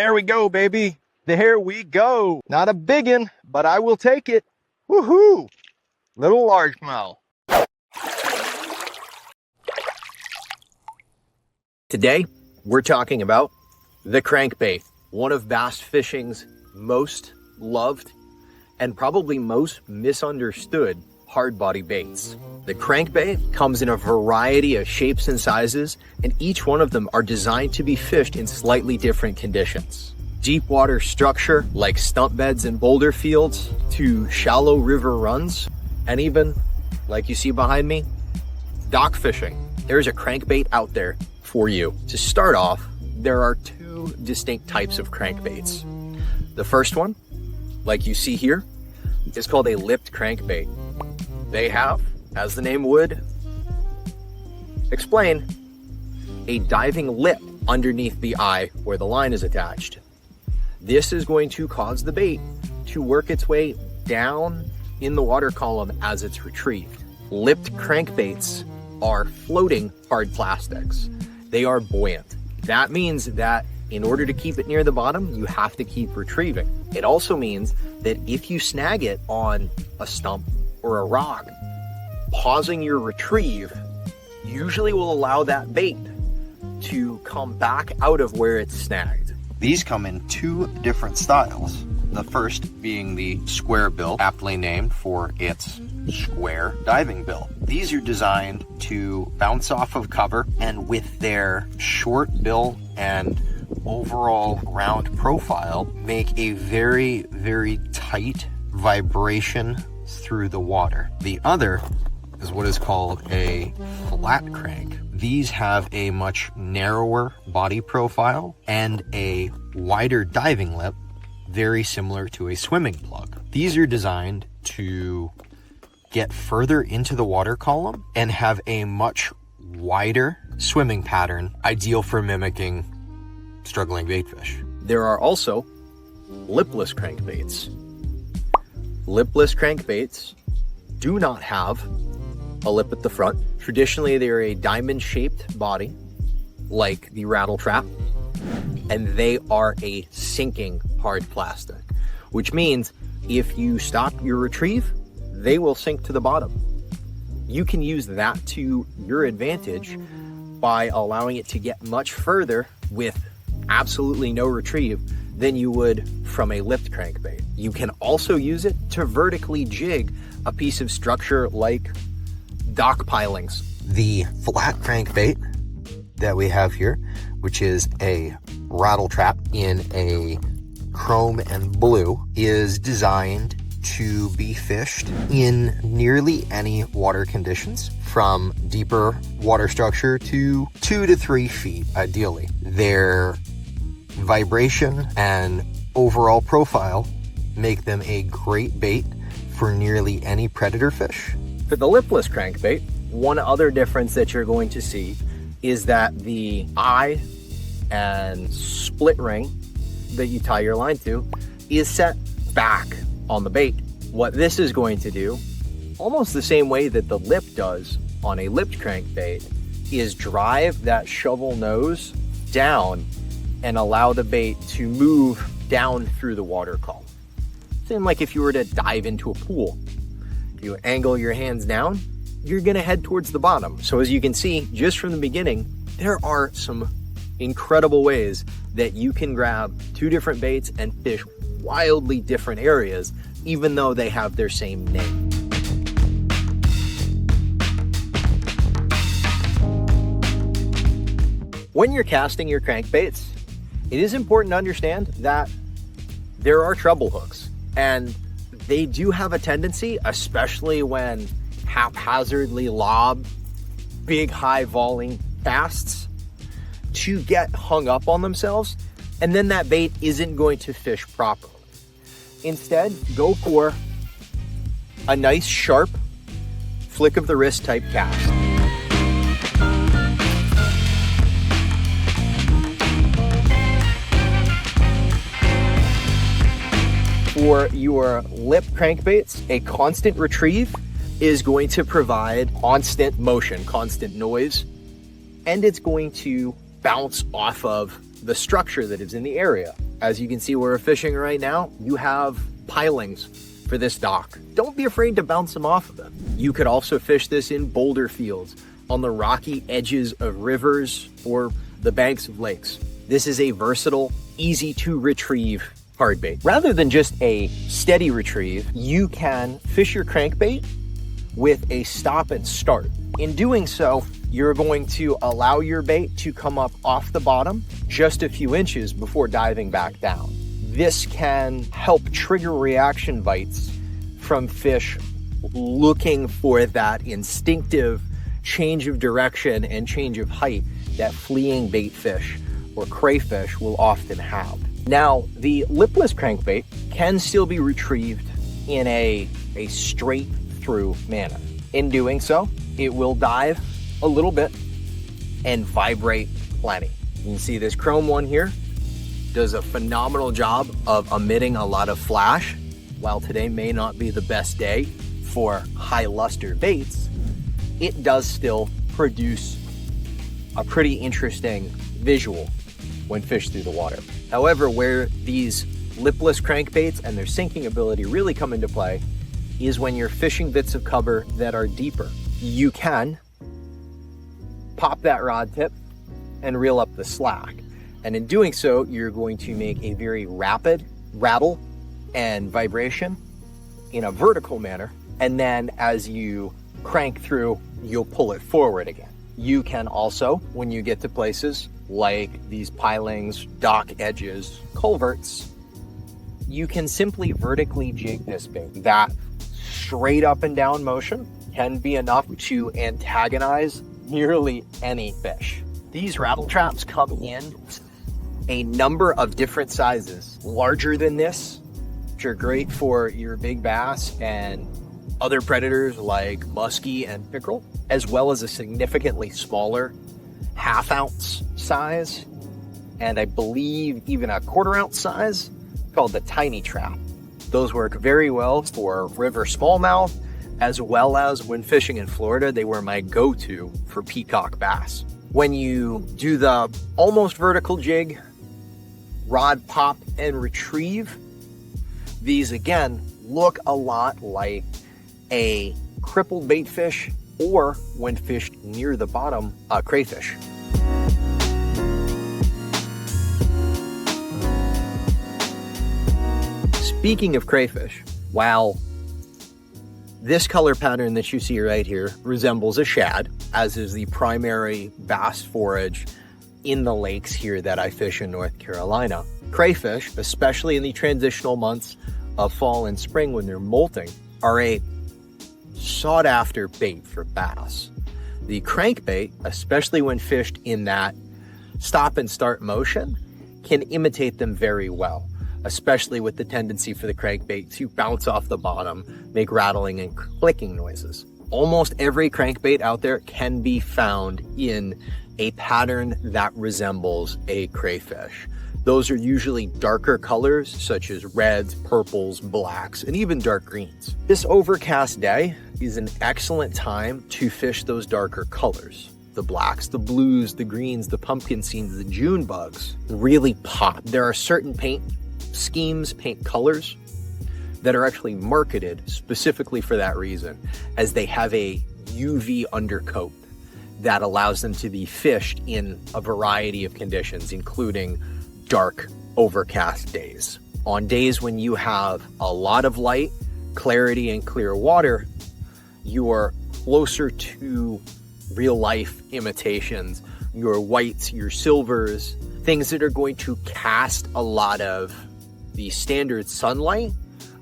There we go, baby. There we go. Not a biggin, but I will take it. Woohoo! Little largemouth. Today, we're talking about the crankbait, one of bass fishing's most loved and probably most misunderstood hard body baits. The crankbait comes in a variety of shapes and sizes, and each one of them are designed to be fished in slightly different conditions. Deep water structure like stump beds and boulder fields to shallow river runs, and even, like you see behind me, dock fishing. There's a crankbait out there for you. To start off, there are two distinct types of crankbaits. The first one, like you see here, is called a lipped crankbait. They have, as the name would explain, a diving lip underneath the eye where the line is attached. This is going to cause the bait to work its way down in the water column as it's retrieved. Lipped crankbaits are floating hard plastics. They are buoyant. That means that in order to keep it near the bottom, you have to keep retrieving. It also means that if you snag it on a stump or a rock, pausing your retrieve usually will allow that bait to come back out of where it's snagged. These come in two different styles. The first being the square bill, aptly named for its square diving bill. These are designed to bounce off of cover, and with their short bill and overall round profile, make a very, very tight vibration through the water. The other is what is called a flat crank. These have a much narrower body profile and a wider diving lip, very similar to a swimming plug. These are designed to get further into the water column and have a much wider swimming pattern, ideal for mimicking struggling baitfish. There are also lipless crankbaits. Lipless crankbaits do not have a lip at the front. Traditionally, they're a diamond-shaped body, like the rattle trap, and they are a sinking hard plastic, which means if you stop your retrieve, they will sink to the bottom. You can use that to your advantage by allowing it to get much further with absolutely no retrieve than you would from a lipped crankbait. You can also use it to vertically jig a piece of structure like dock pilings. The flat crankbait that we have here, which is a rattle trap in a chrome and blue, is designed to be fished in nearly any water conditions, from deeper water structure to 2 to 3 feet, ideally. Their vibration and overall profile make them a great bait for nearly any predator fish. For the lipless crankbait, one other difference that you're going to see is that the eye and split ring that you tie your line to is set back on the bait. What this is going to do, almost the same way that the lip does on a lipped crankbait, is drive that shovel nose down and allow the bait to move down through the water column. Same like if you were to dive into a pool. If you angle your hands down, you're gonna head towards the bottom. So as you can see, just from the beginning, there are some incredible ways that you can grab two different baits and fish wildly different areas, even though they have their same name. When you're casting your crankbaits, it is important to understand that there are treble hooks, and they do have a tendency, especially when haphazardly lob big high volleying casts, to get hung up on themselves, and then that bait isn't going to fish properly. Instead, go for a nice sharp flick of the wrist type cast. For your lip crankbaits, a constant retrieve is going to provide constant motion, constant noise, and it's going to bounce off of the structure that is in the area. As you can see where we're fishing right now, you have pilings for this dock. Don't be afraid to bounce them off of them. You could also fish this in boulder fields, on the rocky edges of rivers, or the banks of lakes. This is a versatile, easy to retrieve hard bait. Rather than just a steady retrieve, you can fish your crankbait with a stop and start. In doing so, you're going to allow your bait to come up off the bottom just a few inches before diving back down. This can help trigger reaction bites from fish looking for that instinctive change of direction and change of height that fleeing bait fish or crayfish will often have. Now, the lipless crankbait can still be retrieved in a straight through manner. In doing so, it will dive a little bit and vibrate plenty. You can see this chrome one here does a phenomenal job of emitting a lot of flash. While today may not be the best day for high luster baits, it does still produce a pretty interesting visual when fished through the water. However, where these lipless crankbaits and their sinking ability really come into play is when you're fishing bits of cover that are deeper. You can pop that rod tip and reel up the slack. And in doing so, you're going to make a very rapid rattle and vibration in a vertical manner. And then as you crank through, you'll pull it forward again. You can also, when you get to places like these pilings, dock edges, culverts, you can simply vertically jig this bait. That straight up and down motion can be enough to antagonize nearly any fish. These rattle traps come in a number of different sizes. Larger than this, which are great for your big bass and other predators like muskie and pickerel, as well as a significantly smaller half-ounce size, and I believe even a quarter-ounce size, called the tiny trap. Those work very well for river smallmouth, as well as when fishing in Florida, they were my go-to for peacock bass. When you do the almost vertical jig, rod pop and retrieve, these again look a lot like a crippled bait fish, or when fished near the bottom, a crayfish. Speaking of crayfish, while this color pattern that you see right here resembles a shad, as is the primary bass forage in the lakes here that I fish in North Carolina, crayfish, especially in the transitional months of fall and spring when they're molting, are a sought after bait for bass. The crankbait, especially when fished in that stop and start motion, can imitate them very well, especially with the tendency for the crankbait to bounce off the bottom, make rattling and clicking noises. Almost every crankbait out there can be found in a pattern that resembles a crayfish. Those are usually darker colors such as reds, purples, blacks, and even dark greens. This overcast day is an excellent time to fish those darker colors. The blacks, the blues, the greens, the pumpkin seeds, the June bugs really pop. There are certain paint schemes, paint colors that are actually marketed specifically for that reason, as they have a UV undercoat that allows them to be fished in a variety of conditions, including dark, overcast days. On days when you have a lot of light, clarity, and clear water, you are closer to real life imitations, your whites, your silvers, things that are going to cast a lot of the standard sunlight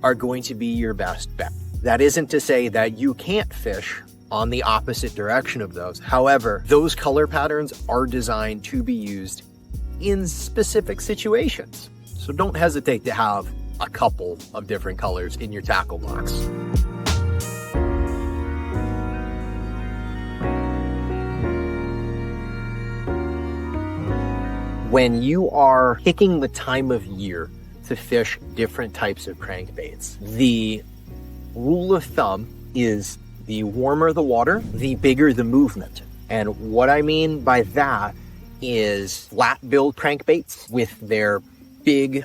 are going to be your best bet. That isn't to say that you can't fish on the opposite direction of those. However, those color patterns are designed to be used in specific situations. So don't hesitate to have a couple of different colors in your tackle box. When you are picking the time of year to fish different types of crankbaits, the rule of thumb is the warmer the water, the bigger the movement. And what I mean by that is flat-billed crankbaits with their big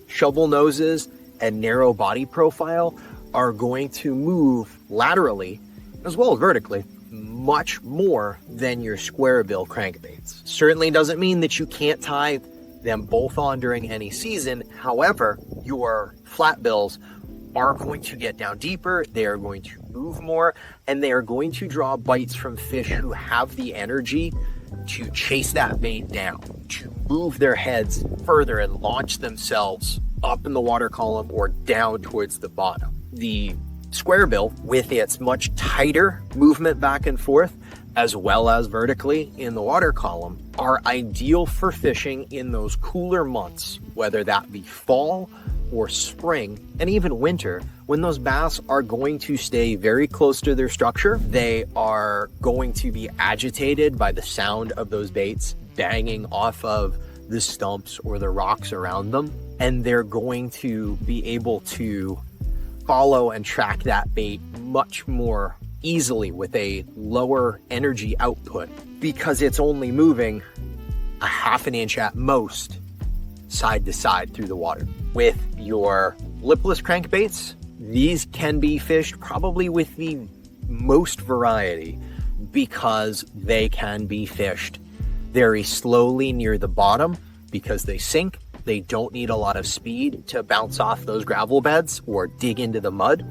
shovel noses and narrow body profile are going to move laterally as well as vertically much more than your square bill crankbaits. Certainly doesn't mean that you can't tie them both on during any season. However, your flat bills are going to get down deeper, they are going to move more, and they are going to draw bites from fish who have the energy to chase that bait down, to move their heads further and launch themselves up in the water column or down towards the bottom. The square bill, with its much tighter movement back and forth, as well as vertically in the water column, are ideal for fishing in those cooler months, whether that be fall or spring and even winter, when those bass are going to stay very close to their structure. They are going to be agitated by the sound of those baits banging off of the stumps or the rocks around them, and they're going to be able to follow and track that bait much more easily with a lower energy output because it's only moving a half an inch at most side to side through the water. With your lipless crankbaits, these can be fished probably with the most variety because they can be fished very slowly near the bottom because they sink. They don't need a lot of speed to bounce off those gravel beds or dig into the mud.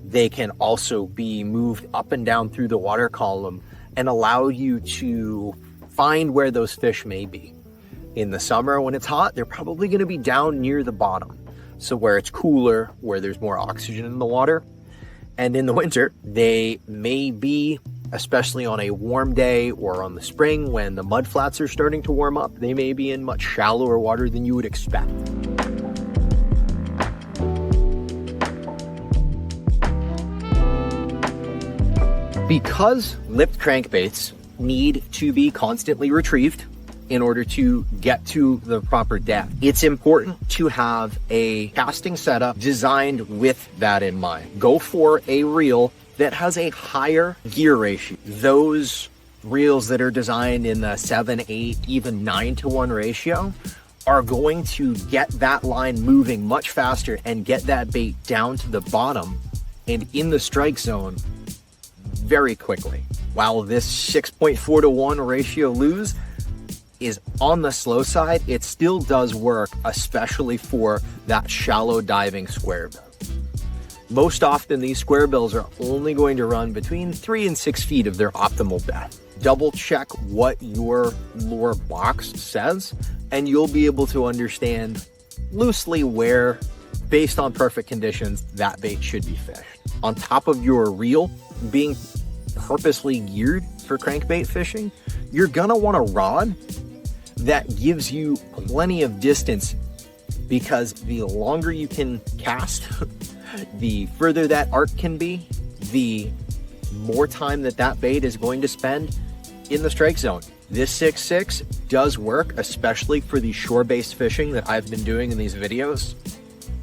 They can also be moved up and down through the water column and allow you to find where those fish may be. In the summer when it's hot, they're probably going to be down near the bottom. So where it's cooler, where there's more oxygen in the water. And in the winter, they may be, especially on a warm day or on the spring when the mud flats are starting to warm up, they may be in much shallower water than you would expect. Because lipped crankbaits need to be constantly retrieved in order to get to the proper depth, it's important to have a casting setup designed with that in mind. Go for a reel that has a higher gear ratio. Those reels that are designed in the 7, 8, even 9-to-1 ratio are going to get that line moving much faster and get that bait down to the bottom and in the strike zone very quickly. While this 6.4-to-1 ratio lose is on the slow side, it still does work, especially for that shallow diving square bill. Most often these square bills are only going to run between 3 and 6 feet of their optimal depth. Double check what your lure box says and you'll be able to understand loosely where, based on perfect conditions, that bait should be fished. On top of your reel being purposely geared for crankbait fishing, you're gonna want a rod that gives you plenty of distance, because the longer you can cast, the further that arc can be, the more time that bait is going to spend in the strike zone. This 6.6 does work, especially for the shore-based fishing that I've been doing in these videos.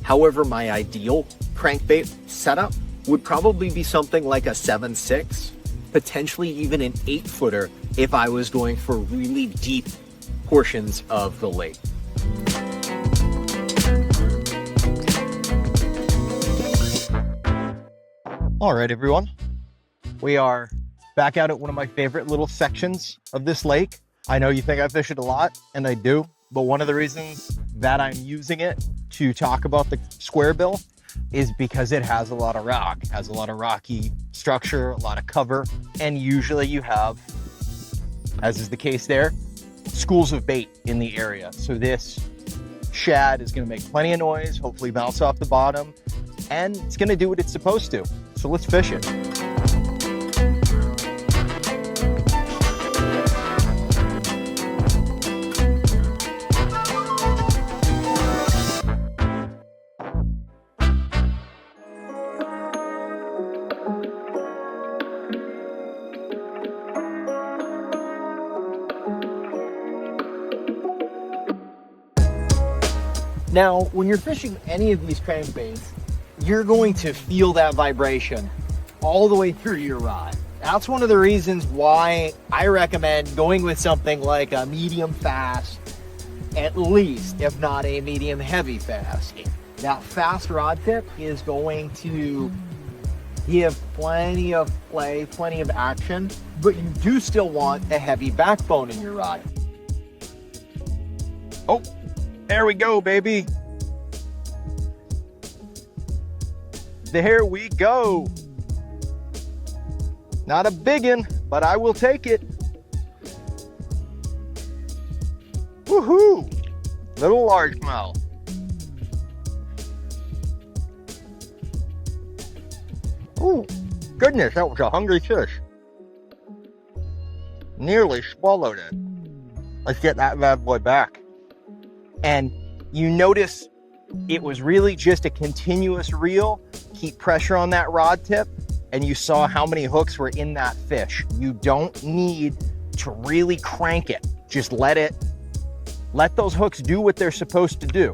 However, my ideal crankbait setup would probably be something like a 7.6, potentially even an 8-footer if I was going for really deep portions of the lake. All right, everyone. We are back out at one of my favorite little sections of this lake. I know you think I fish it a lot, and I do, but one of the reasons that I'm using it to talk about the square bill is because it has a lot of rock, has a lot of rocky structure, a lot of cover, and usually you have, as is the case there, schools of bait in the area. So this shad is going to make plenty of noise, hopefully bounce off the bottom, and it's going to do what it's supposed to. So let's fish it. Now, when you're fishing any of these crankbaits, you're going to feel that vibration all the way through your rod. That's one of the reasons why I recommend going with something like a medium fast, at least, if not a medium heavy fast. That fast rod tip is going to give plenty of play, plenty of action, but you do still want a heavy backbone in your rod. Oh, there we go, baby. There we go. Not a biggin, but I will take it. Woohoo! Little largemouth. Oh, goodness, that was a hungry fish. Nearly swallowed it. Let's get that bad boy back. And you notice it was really just a continuous reel. Keep pressure on that rod tip, and you saw how many hooks were in that fish. You don't need to really crank it. Just let those hooks do what they're supposed to do.